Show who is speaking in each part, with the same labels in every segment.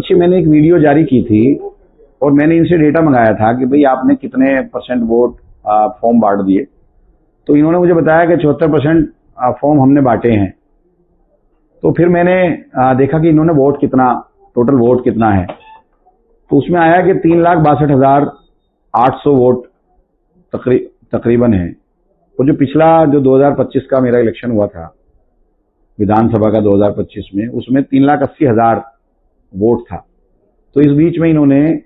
Speaker 1: पीछे मैंने एक वीडियो जारी की थी और मैंने इनसे डेटा मंगाया था कि भाई आपने कितने परसेंट वोट फॉर्म बांट दिए। तो इन्होंने मुझे बताया कि 74% फॉर्म हमने बांटे हैं। तो फिर मैंने देखा कि इन्होंने वोट कितना, टोटल वोट कितना है। तो उसमें आया कि 3,62,800 वोट तकरीबन है। और जो पिछला 2025 का मेरा इलेक्शन हुआ था विधानसभा का 2025 में, उसमें 3,80,000 वोट था। तो इस बीच में इन्होंने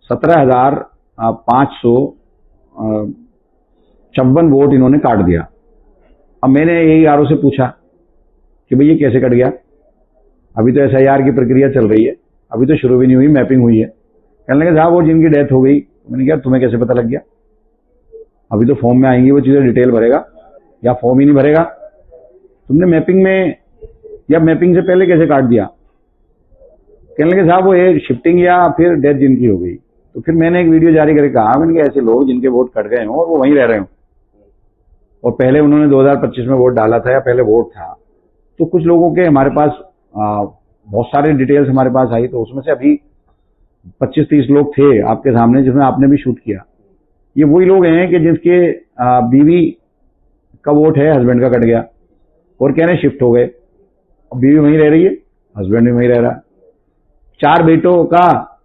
Speaker 1: 17,556 वोट इन्होंने काट दिया। अब मैंने यही आरओ से पूछा कि भाई ये कैसे कट गया, अभी तो एसआईआर की प्रक्रिया चल रही है, अभी तो शुरू भी नहीं हुई, मैपिंग हुई है। कहने लगे साहब वो जिनकी डेथ हो गई। मैंने कहा तुम्हें कैसे पता लग गया, अभी तो फॉर्म में आएंगी वो चीजें, डिटेल भरेगा या फॉर्म ही नहीं भरेगा, तुमने मैपिंग में या मैपिंग से पहले कैसे काट दिया। कहने लगे साहब वो शिफ्टिंग या फिर डेथ जिनकी हो गई। तो फिर मैंने एक वीडियो जारी करके कहा, मैंने कहा ऐसे लोग जिनके वोट कट गए हों और वो वहीं रह रहे हों और पहले उन्होंने 2025 में वोट डाला था या पहले वोट था, तो कुछ लोगों के हमारे पास बहुत सारे डिटेल्स हमारे पास आई। तो उसमें से अभी 25-30 लोग थे आपके सामने जिसमें आपने भी शूट किया। ये वही लोग हैं कि जिसके बीवी का वोट है, हस्बैंड का कट गया और कह रहे हैं शिफ्ट हो गए। अब बीवी वहीं रह रही है, हस्बैंड भी वहीं रह रहा है। 4 बेटों का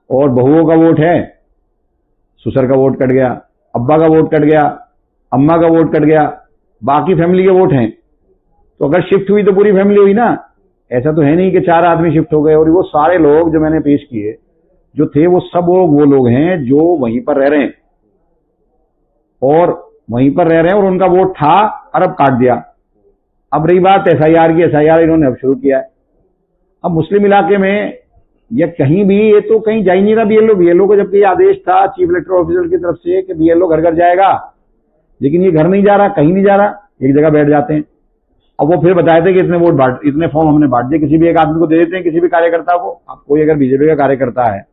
Speaker 1: और बहुओं का वोट है, ससुर का वोट कट गया, अब्बा का वोट कट गया, अम्मा का वोट कट गया, बाकी फैमिली के वोट हैं। तो अगर शिफ्ट हुई तो पूरी फैमिली हुई ना। ऐसा तो है नहीं कि 4 आदमी शिफ्ट हो गए। और वो सारे लोग जो मैंने पेश किए जो थे वो सब वो लोग हैं जो वहीं पर रह रहे हैं और वहीं पर रह रहे हैं और उनका वोट था और अब काट दिया। अब रही बात एसआईआर की, एसआईआर इन्होंने अब शुरू किया है। अब मुस्लिम इलाके में या कहीं भी ये तो कहीं जा ही नहीं रहा बीएलओ को, जबकि आदेश था चीफ इलेक्टोरल ऑफिसर की तरफ से कि बीएलओ घर घर जाएगा, लेकिन ये घर नहीं जा रहा, कहीं नहीं जा रहा, एक जगह बैठ जाते हैं। अब वो फिर बताए थे कि इतने फॉर्म हमने बांट दिए, किसी भी एक आदमी को दे देते हैं, किसी भी कार्यकर्ता को। अब कोई अगर बीजेपी का कार्यकर्ता है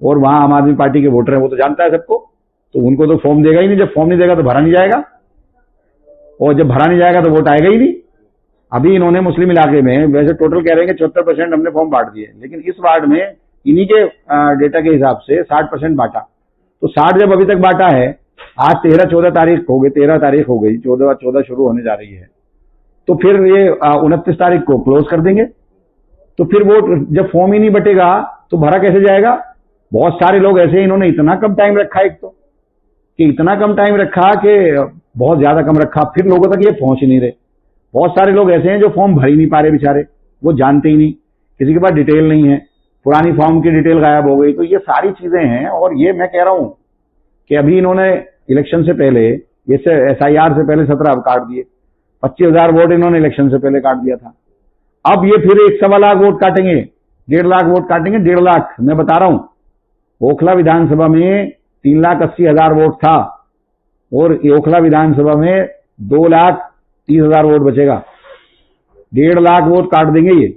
Speaker 1: और वहां आम आदमी पार्टी के वोटर है, वो तो जानता है सबको, तो उनको तो फॉर्म देगा ही नहीं। जब फॉर्म नहीं देगा तो भरा नहीं जाएगा, और जब भरा नहीं जाएगा तो वोट आएगा ही नहीं। अभी इन्होंने मुस्लिम इलाके में वैसे टोटल कह रहे हैं कि 74% हमने फॉर्म बांट दिए, लेकिन इस वार्ड में इन्हीं के डेटा के हिसाब से 60% बांटा। तो 60 जब अभी तक बांटा है, आज 13-14 तारीख हो गई, 13 तारीख हो गई, 14 शुरू होने जा रही है, तो फिर ये 29 तारीख को क्लोज कर देंगे। तो फिर वोट जब फॉर्म ही नहीं बटेगा तो भरा कैसे जाएगा। बहुत सारे लोग ऐसे, इन्होंने इतना कम टाइम रखा, एक तो कि इतना कम टाइम रखा कि बहुत ज्यादा कम रखा, फिर लोगों तक ये पहुंच ही नहीं रहे। बहुत सारे लोग ऐसे हैं जो फॉर्म भर ही नहीं पा रहे बेचारे, वो जानते ही नहीं, किसी के पास डिटेल नहीं है, पुरानी फॉर्म की डिटेल गायब हो गई। तो ये सारी चीजें हैं। और ये मैं कह रहा हूं कि अभी इन्होंने इलेक्शन से पहले, जैसे एसआईआर से पहले 17 काट दिए, 25,000 वोट इन्होंने इलेक्शन से पहले काट दिया था। अब ये फिर 1.25 लाख वोट काटेंगे, 1.5 लाख वोट काटेंगे, 1.5 लाख। मैं बता रहा हूं, ओखला विधानसभा में 3,80,000 वोट था और ओखला विधानसभा में 2,30,000 वोट बचेगा। 1.5 लाख वोट काट देंगे ये।